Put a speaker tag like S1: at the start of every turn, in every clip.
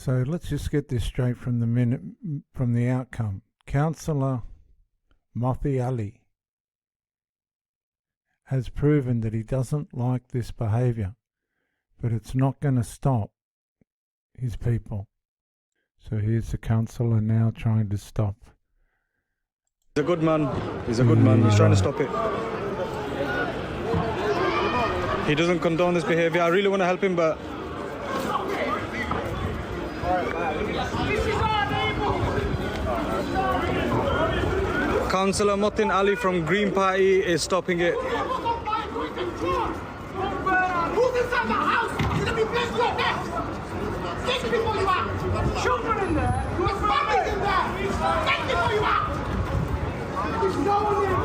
S1: So let's just get this straight from the outcome. Councillor Mothi Ali has proven that he doesn't like this behaviour, but it's not going to stop his people. So here's the councillor now trying to stop.
S2: He's a good man. He's a good man. He's trying to stop it. He doesn't condone this behaviour. I really want to help him, but Councillor Mothi Ali from Green Party is stopping it.
S3: Who's inside the house? You're gonna be blessed like that. 6 people you out. Children in there. Your family's in there. 6 people you out. There's no one there.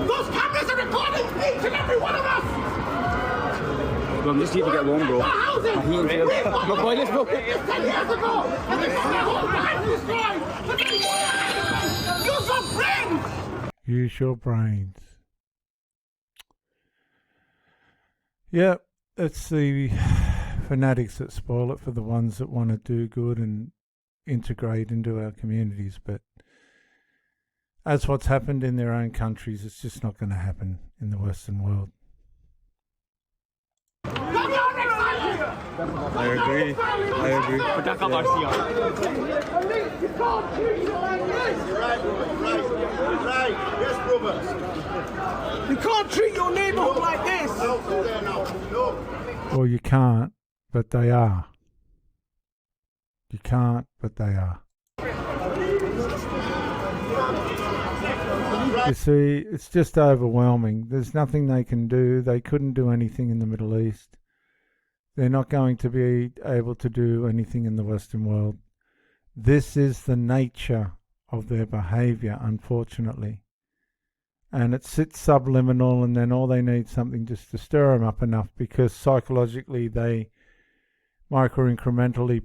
S3: Those cameras are recording each and every one of us.
S2: Bro, I'm just here to get home, bro.
S3: My boy, let's go. 10 years ago, and they got their whole life destroyed. Use your brains.
S1: Use your brains. Yeah, it's the fanatics that spoil it for the ones that want to do good and integrate into our communities. But as what's happened in their own countries, it's just not going to happen in the Western world.
S2: I agree. I agree.
S3: You can't treat it like this.
S4: Right. Yes, brother.
S3: You can't treat your neighborhood like this.
S4: No.
S1: Well, you can't, but they are. You can't, but they are. You see, it's just overwhelming. There's nothing they can do. They couldn't do anything in the Middle East. They're not going to be able to do anything in the Western world. This is the nature of their behaviour, unfortunately. And it sits subliminal, and then all they need something just to stir them up enough, because psychologically they micro-incrementally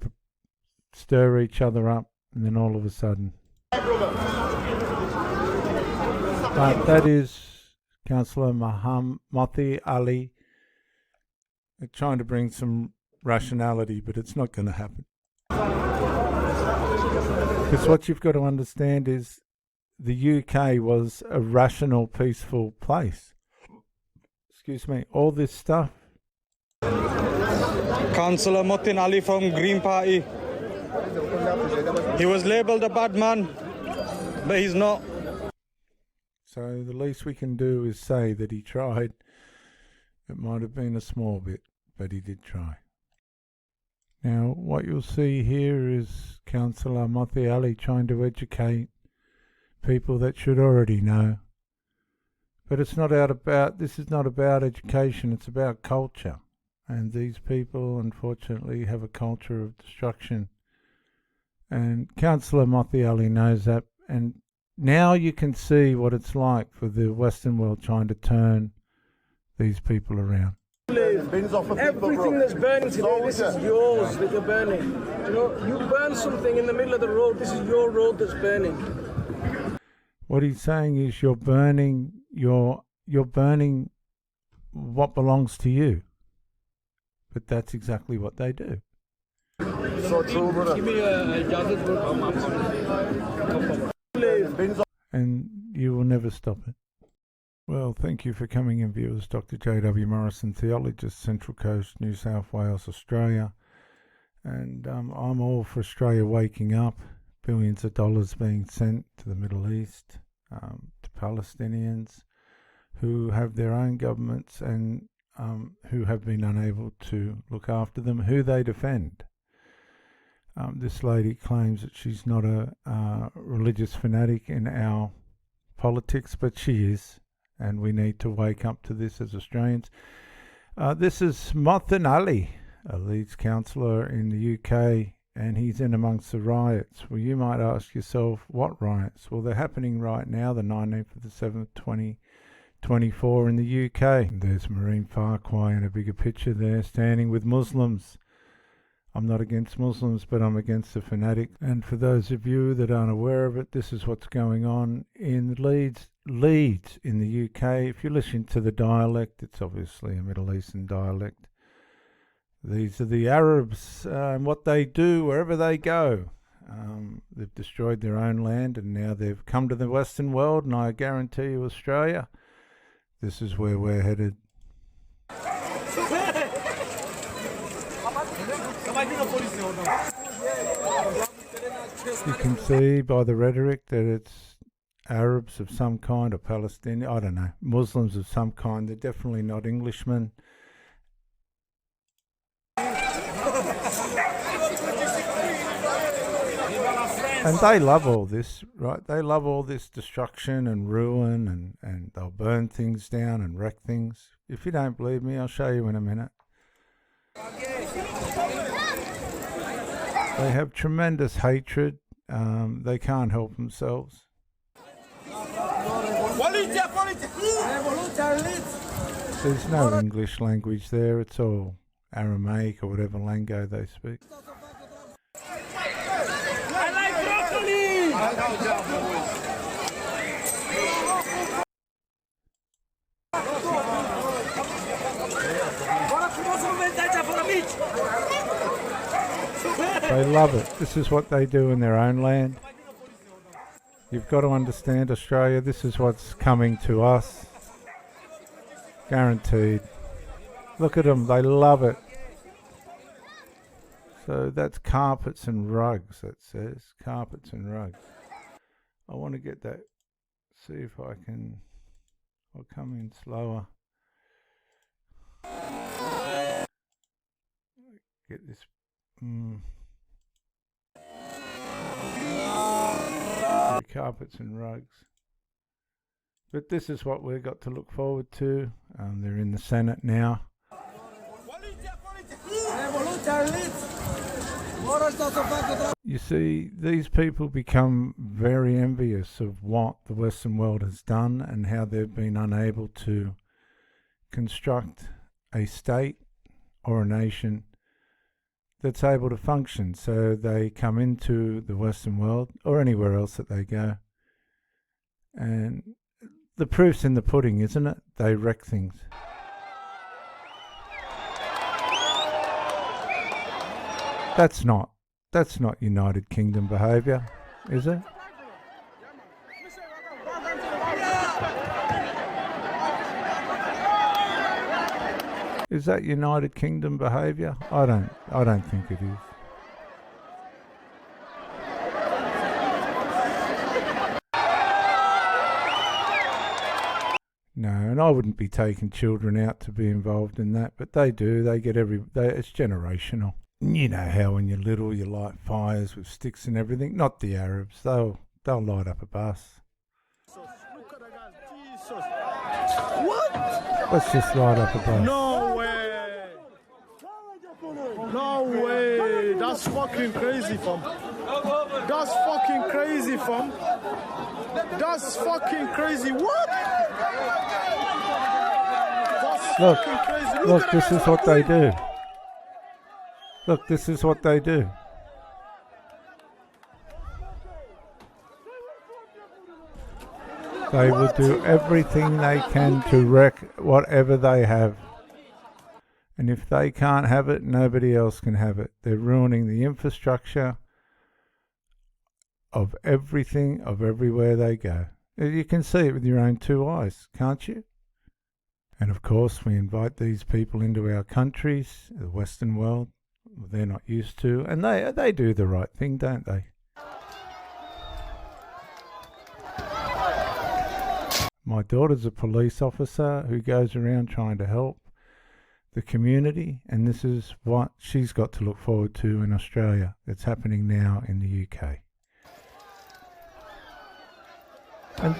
S1: stir each other up, and then all of a sudden. But that is Councillor Mothi Ali trying to bring some rationality, but it's not going to happen. Because what you've got to understand is the UK was a rational, peaceful place. Excuse me, all this stuff.
S2: Councillor Mothi Ali from Green Party. He was labelled a bad man, but he's not.
S1: So the least we can do is say that he tried. It might have been a small bit, but he did try. Now, what you'll see here is Councillor Mothi Ali trying to educate people that should already know. But it's not this is not about education, it's about culture. And these people, unfortunately, have a culture of destruction. And Councillor Mothi Ali knows that. And now you can see what it's like for the Western world trying to turn these people around.
S5: Everything that's burning today, this is yours that you're burning. You know, you burn something in the middle of the road, this is your road that's burning.
S1: What he's saying is you're burning what belongs to you. But that's exactly what they do.
S4: So true, brother.
S1: And you will never stop it. Well, thank you for coming in, viewers. Dr. J.W. Morrison, theologist, Central Coast, New South Wales, Australia. And I'm all for Australia waking up. Billions of dollars being sent to the Middle East, to Palestinians who have their own governments and who have been unable to look after them, who they defend. This lady claims that she's not a religious fanatic in our politics, but she is. And we need to wake up to this as Australians. This is Mothi Ali, a Leeds councillor in the UK, and he's in amongst the riots. Well, you might ask yourself, what riots? Well, they're happening right now, the 19th of the 7th, 2024 in the UK. There's Marine Farquhar in a bigger picture there, standing with Muslims. I'm not against Muslims, but I'm against the fanatics. And for those of you that aren't aware of it, this is what's going on in Leeds in the UK. If you listen to the dialect, it's obviously a Middle Eastern dialect. These are the Arabs and what they do wherever they go. They've destroyed their own land and now they've come to the Western world, and I guarantee you Australia, this is where we're headed. You can see by the rhetoric that it's Arabs of some kind or Palestinian, I don't know, Muslims of some kind. They're definitely not Englishmen. And they love all this, right? They love all this destruction and ruin, and they'll burn things down and wreck things. If you don't believe me, I'll show you in a minute. They have tremendous hatred. They can't help themselves. There's no English language there. It's all Aramaic or whatever lingo they speak. They love it. This is what they do in their own land. You've got to understand, Australia, this is what's coming to us. Guaranteed. Look at them, they love it. So that's carpets and rugs, that says. Carpets and rugs. I want to get that, see if I can, I'll come in slower. Get this, carpets and rugs. But this is what we've got to look forward to. They're in the Senate now. You see, these people become very envious of what the Western world has done and how they've been unable to construct a state or a nation that's able to function. So they come into the Western world or anywhere else that they go, and the proof's in the pudding, isn't it? They wreck things. That's not United Kingdom behaviour, is it? Is that United Kingdom behaviour? I don't think it is. No, and I wouldn't be taking children out to be involved in that, but they do. They get it's generational. You know how when you're little you light fires with sticks and everything. Not the Arabs. They'll light up a bus.
S4: What?
S1: Let's just light up a bus.
S4: No way! No way! That's fucking crazy, fam. That's fucking crazy, fam. That's fucking crazy. What? That's
S1: Look,
S4: fucking crazy.
S1: look, this is what they do. Look, this is what they do. They will do everything they can to wreck whatever they have. And if they can't have it, nobody else can have it. They're ruining the infrastructure of everything, of everywhere they go. You can see it with your own two eyes, can't you? And of course, we invite these people into our countries, the Western world. They're not used to, and they do the right thing, don't they? My daughter's a police officer who goes around trying to help the community, and this is what she's got to look forward to in Australia. It's happening now in the UK. And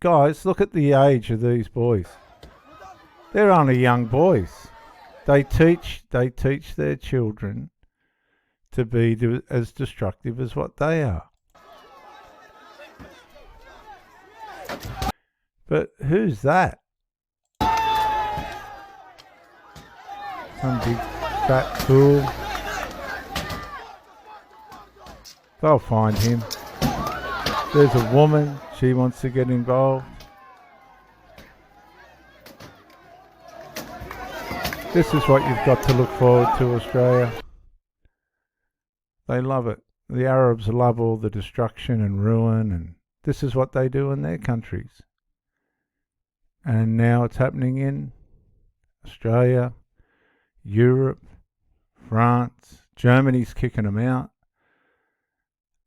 S1: guys, look at the age of these boys. They're only young boys. They teach their children to be as destructive as what they are. But who's that? Some big fat fool. They'll find him. There's a woman, she wants to get involved. This is what you've got to look forward to, Australia. They love it. The Arabs love all the destruction and ruin, and this is what they do in their countries. And now it's happening in Australia, Europe, France, Germany's kicking them out.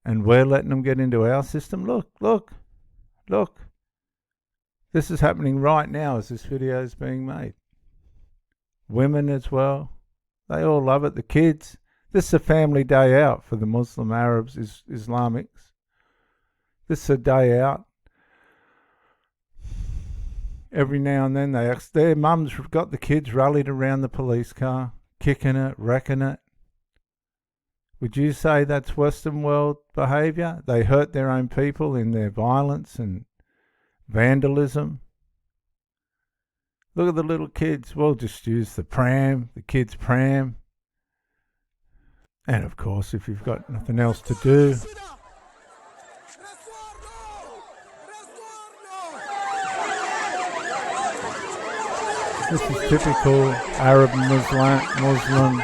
S1: And we're letting them get into our system. Look, look, look. This is happening right now as this video is being made. Women as well. They all love it. The kids. This is a family day out for the Muslim Arabs, Islamics. This is a day out. Every now and then they ask, their mums got the kids rallied around the police car, kicking it, wrecking it. Would you say that's Western world behaviour? They hurt their own people in their violence and vandalism. Look at the little kids. We'll just use the pram, the kids' pram. And of course, if you've got nothing else to do, this is typical Arab Muslim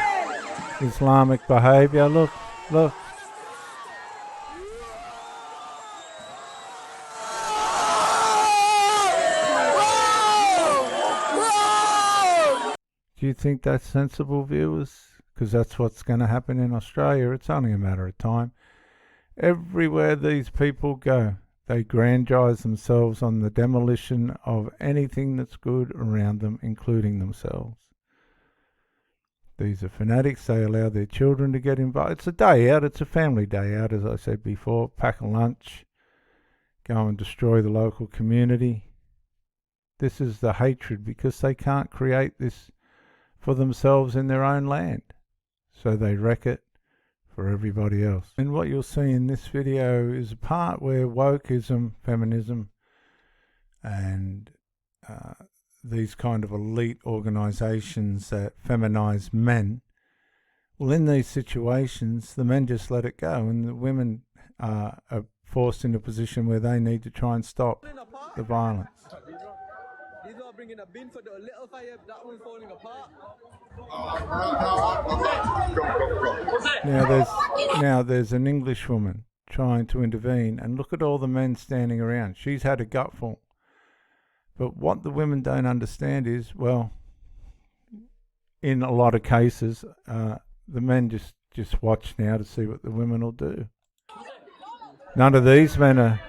S1: Islamic behaviour. Look, look. Do you think that's sensible, viewers? Because that's what's going to happen in Australia. It's only a matter of time. Everywhere these people go, they grandiose themselves on the demolition of anything that's good around them, including themselves. These are fanatics. They allow their children to get involved. It's a day out. It's a family day out, as I said before. Pack a lunch. Go and destroy the local community. This is the hatred because they can't create this for themselves in their own land. So they wreck it for everybody else. And what you'll see in this video is a part where wokeism, feminism, and these kind of elite organisations that feminise men, well, in these situations, the men just let it go, and the women are forced into a position where they need to try and stop the violence.
S6: He's not bringing a bin for the little fire, that one's falling apart.
S1: Now there's an English woman trying to intervene, and look at all the men standing around. She's had a gutful. But what the women don't understand is, well, in a lot of cases, the men just watch now to see what the women will do. None of these men are...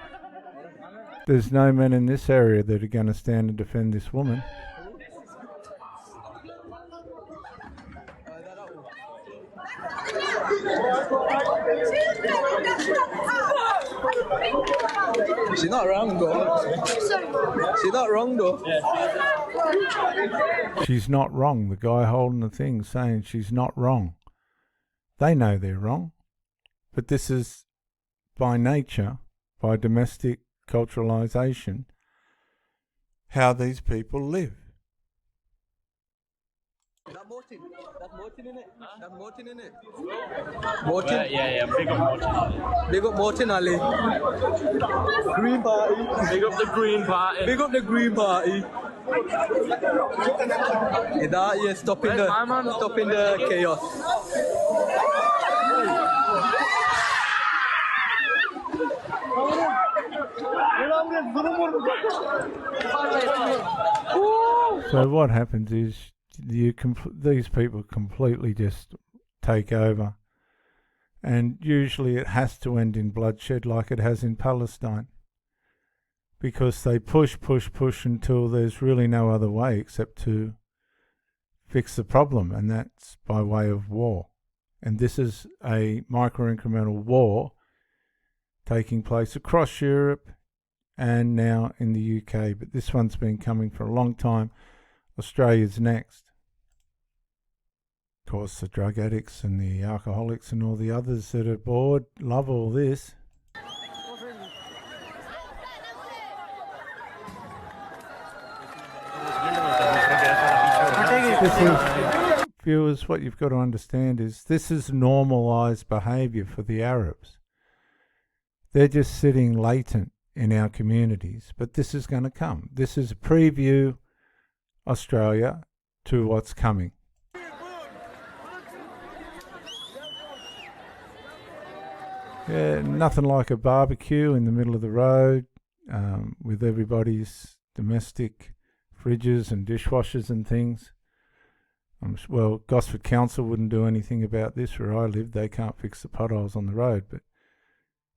S1: There's no men in this area that are going to stand and defend this woman.
S6: She's not wrong though. She's not wrong though.
S1: She's not wrong. The guy holding the thing saying she's not wrong. They know they're wrong. But this is by nature, by domestic culturalization, how these people live.
S6: That Mothi, that's Mothi in it. That's Mothi in it. Mothi.
S7: Yeah, big up Mothi.
S6: Big up Mothi, Ali. Green Party.
S7: Big up the Green Party.
S6: Big up the Green Party. Yeah, stopping the chaos.
S1: So what happens is these people completely just take over, and usually it has to end in bloodshed like it has in Palestine, because they push until there's really no other way except to fix the problem, and that's by way of war. And this is a micro-incremental war taking place across Europe and now in the UK, but this one's been coming for a long time. Australia's next. Of course, the drug addicts and the alcoholics and all the others that are bored love all this. Viewers, what you've got to understand is this is normalised behaviour for the Arabs. They're just sitting latent in our communities, but this is going to come. This is a preview, Australia, to what's coming. Yeah, nothing like a barbecue in the middle of the road with everybody's domestic fridges and dishwashers and things. Well, Gosford Council wouldn't do anything about this where I live. They can't fix the potholes on the road, but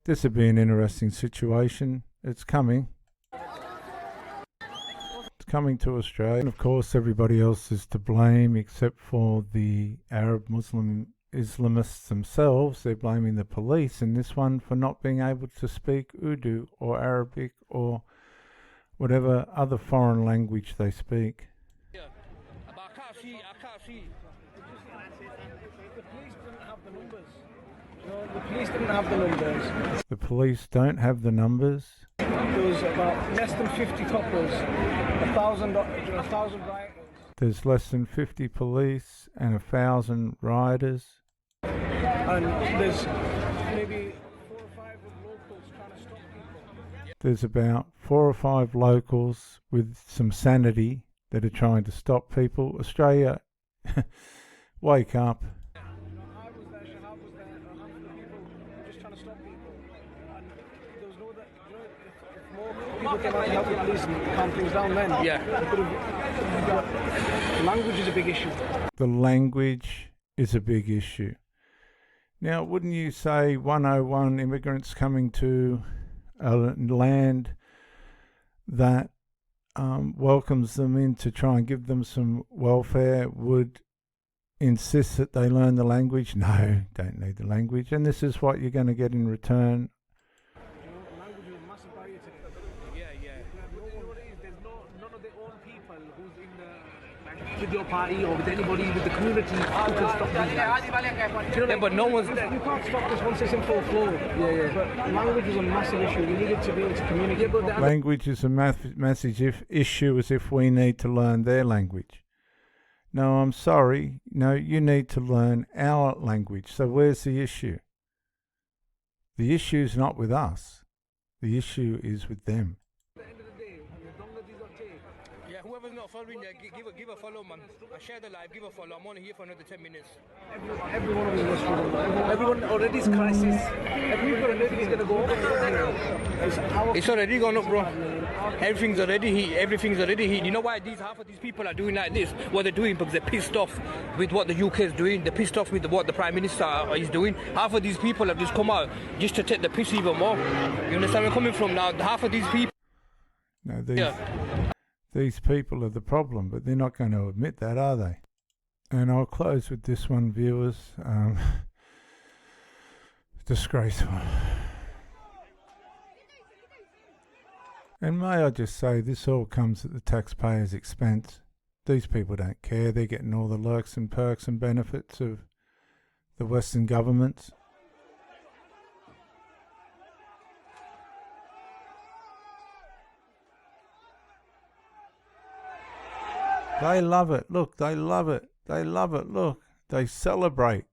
S1: this would be an interesting situation. It's coming. It's coming to Australia. And of course, everybody else is to blame except for the Arab Muslim Islamists themselves. They're blaming the police in this one for not being able to speak Urdu or Arabic or whatever other foreign language they speak.
S5: The police didn't have the numbers.
S1: The police don't have the numbers.
S5: There was about less than 50 coppers, 1,000 rioters.
S1: There's less than 50 police and 1,000 rioters.
S5: And there's maybe 4 or 5 locals trying to stop people.
S1: There's about 4 or 5 locals with some sanity that are trying to stop people. Australia, wake up.
S5: I was there, Shahab was there, a handful of people just trying to stop people. And there was no that, if more people came out to help the police and calm things down then, language is a big issue.
S1: The language is a big issue. Now, wouldn't you say 101 immigrants coming to a land that welcomes them in to try and give them some welfare would insist that they learn the language? No, don't need the language. And this is what you're going to get in return.
S5: Language is a massive barrier to it. Yeah. There's none of their own people who's in the with your party or with anybody with the community who can stop these guys. Yeah, but no one's. You can't stop this once it's in full flow. Yeah. But language is a massive issue. We needed to be able to communicate. But
S1: language is a massive issue, as if we need to learn their language. No, I'm sorry. No, you need to learn our language. So where's the issue? The issue's not with us. The issue is with them.
S5: at the end of the day, as long as these don't take.
S8: Yeah, whoever's not following, give a follow, man. I share the live, give a follow. I'm only here for another 10 minutes.
S5: Everyone of us will struggle. Everyone already is crisis. Everyone already is going to go up.
S8: It's already gone up, bro. Everything's already heat. You know why half of these people are doing like this? What they're doing because they're pissed off with what the UK is doing. They're pissed off with what the Prime Minister is doing. Half of these people have just come out just to take the piss even more. You understand where I'm coming from now? Half of these people.
S1: No, these people are the problem, but they're not going to admit that, are they? And I'll close with this one, viewers. Disgraceful. And may I just say, this all comes at the taxpayer's expense. These people don't care. They're getting all the lurks and perks and benefits of the Western governments. They love it. Look, they love it. They love it. Look, they celebrate.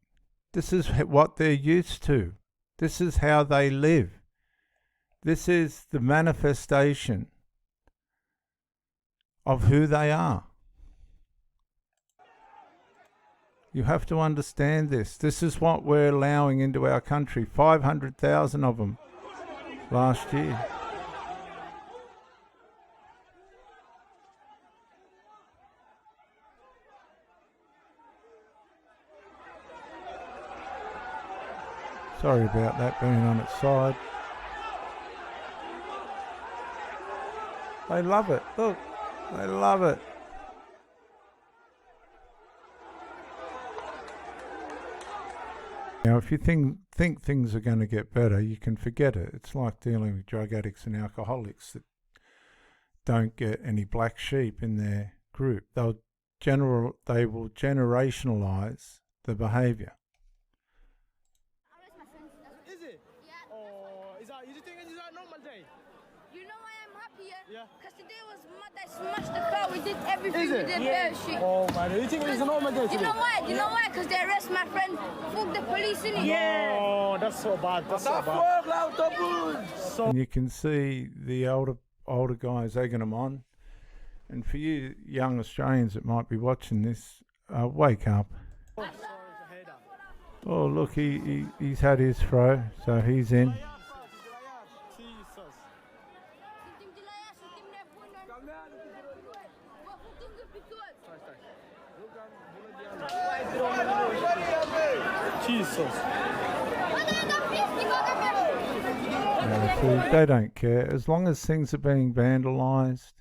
S1: This is what they're used to. This is how they live. This is the manifestation of who they are. You have to understand this. This is what we're allowing into our country. 500,000 of them last year. Sorry about that being on its side. They love it. Look, they love it. Now, if you think things are going to get better, you can forget it. It's like dealing with drug addicts and alcoholics that don't get any black sheep in their group. They will generationalize the behaviour.
S4: Is it?
S3: Yeah.
S4: Oh, is you think it's a normal day?
S3: You know why I'm happy?
S4: Yeah.
S3: Because today was mad. I smashed the car. We did everything.
S4: Is it?
S3: We did bare shit.
S4: Oh man, you think it's a normal day today?
S3: You know why? You know why? Because they arrest my friend. Fuck the police in it.
S4: Yeah. Oh, that's so bad. That's so bad.
S1: And you can see the older guys egging them on. And for you young Australians that might be watching this, wake up. Oh, look, he's had his throw, so he's in.
S4: Jesus.
S1: See, they don't care. As long as things are being vandalised,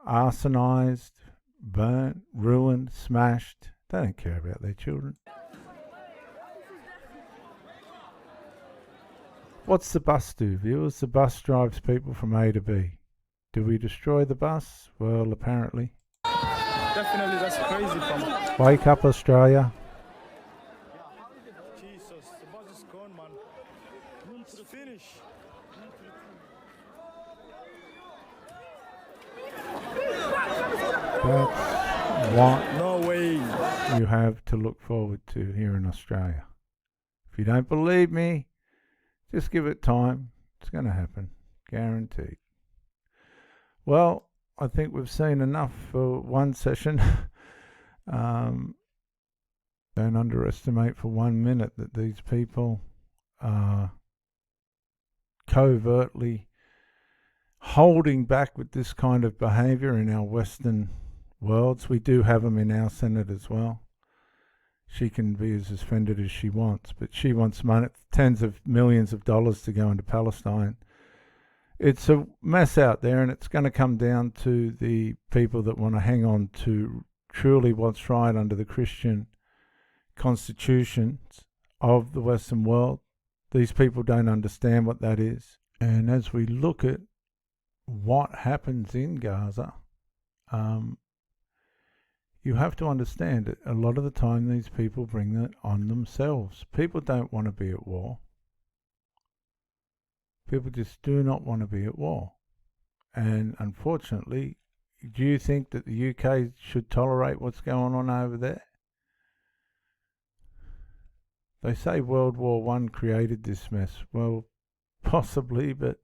S1: arsonised, burnt, ruined, smashed, they don't care about their children. What's the bus do, viewers? The bus drives people from A to B. Do we destroy the bus? Well, apparently.
S4: Definitely, that's crazy, fam.
S1: Wake up, Australia.
S4: Jesus, the bus is gone, man. Room to the finish.
S1: That's what
S4: No way.
S1: you have to look forward to here in Australia. If you don't believe me, just give it time. It's going to happen. Guaranteed. Well, I think we've seen enough for one session. Don't underestimate for 1 minute that these people are covertly holding back with this kind of behaviour in our Western worlds. We do have them in our Senate as well. She can be as offended as she wants, but she wants money, tens of millions of dollars to go into Palestine. It's a mess out there, and it's going to come down to the people that want to hang on to truly what's right under the Christian constitutions of the Western world. These people don't understand what that is. And as we look at what happens in Gaza, you have to understand that a lot of the time these people bring that on themselves. People don't want to be at war. People just do not want to be at war. And unfortunately, do you think that the UK should tolerate what's going on over there? They say World War I created this mess. Well, possibly, but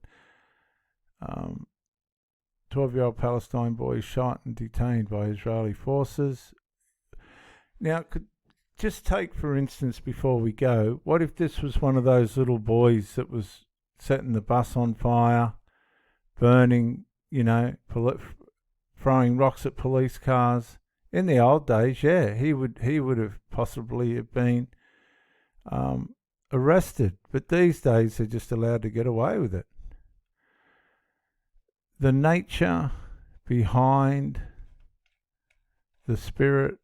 S1: 12-year-old Palestine boy shot and detained by Israeli forces. Now, just take, for instance, before we go, what if this was one of those little boys that was setting the bus on fire, burning, throwing rocks at police cars? In the old days, yeah, he would have possibly have been arrested. But these days, they're just allowed to get away with it. The nature behind the spirit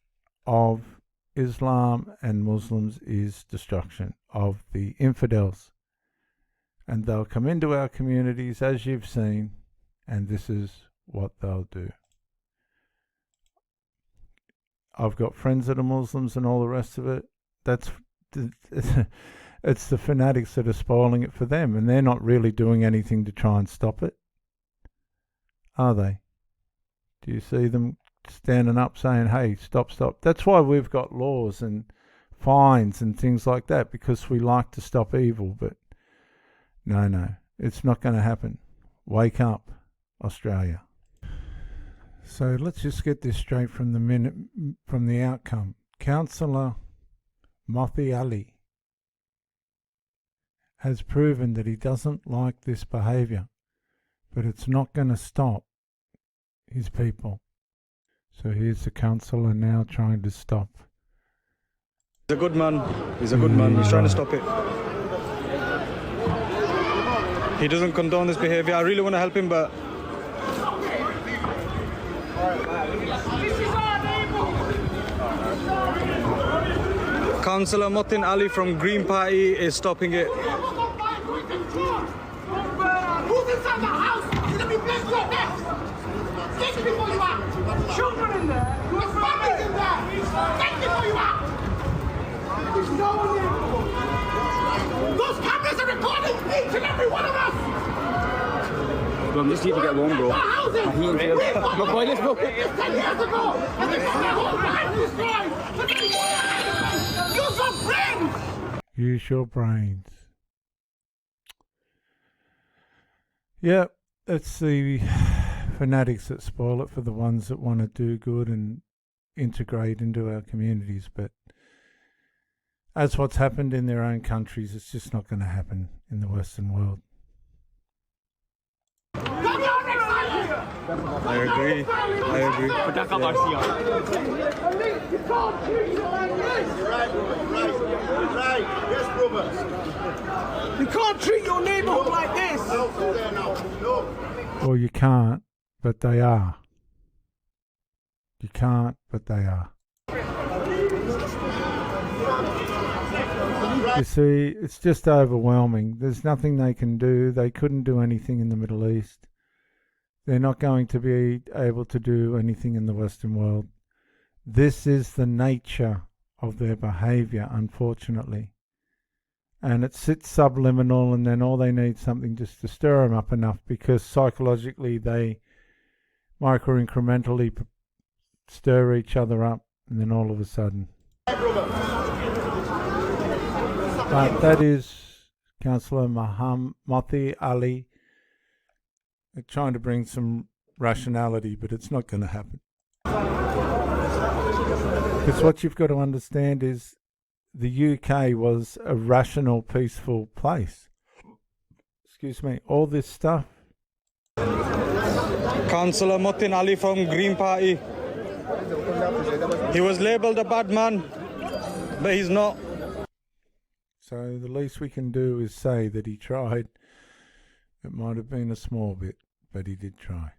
S1: of Islam and Muslims is destruction of the infidels. And they'll come into our communities, as you've seen, and this is what they'll do. I've got friends that are Muslims and all the rest of it. It's the fanatics that are spoiling it for them, and they're not really doing anything to try and stop it. Are they? Do you see them standing up saying, hey, stop? That's why we've got laws and fines and things like that, because we like to stop evil. But no, it's not going to happen. Wake up, Australia. So let's just get this straight from the outcome. Councillor Mothi has proven that he doesn't like this behaviour, but it's not going to stop his people. So here's the councillor now trying to stop.
S2: He's a good man. He's trying to stop it. He doesn't condone this behaviour. I really want to help him, but Councillor Mothi Ali from Green Party is stopping it.
S3: Who's inside the house? You're gonna be blessed your best. Think before you act. Children in there. Your family's in there. Think before you act. There's no one there. Those cameras are recording each and every one of us.
S6: Bro, I'm just here to get warm, bro.
S3: My boy, let's go. 10 years ago, and they got their whole life destroyed. But then use your brains.
S1: Use your brains. Yep, it's the fanatics that spoil it for the ones that want to do good and integrate into our communities. But as what's happened in their own countries, it's just not going to happen in the Western world.
S2: I agree. I agree.
S3: You can't treat it like this.
S9: Right. Yes, brother.
S3: You can't treat your neighborhood like this.
S9: No.
S1: Well, you can't, but they are. You can't, but they are. You see, it's just overwhelming. There's nothing they can do. They couldn't do anything in the Middle East. They're not going to be able to do anything in the Western world. This is the nature of their behaviour, unfortunately. And it sits subliminal, and then all they need something just to stir them up enough, because psychologically they micro-incrementally stir each other up, and then all of a sudden. But that is Councillor Mothi Ali trying to bring some rationality, but it's not going to happen. Because what you've got to understand is the UK was a rational, peaceful place. Excuse me, all this stuff.
S2: Councillor Mothi Ali from Green Party. He was labelled a bad man, but he's not.
S1: So the least we can do is say that he tried. It might have been a small bit, but he did try.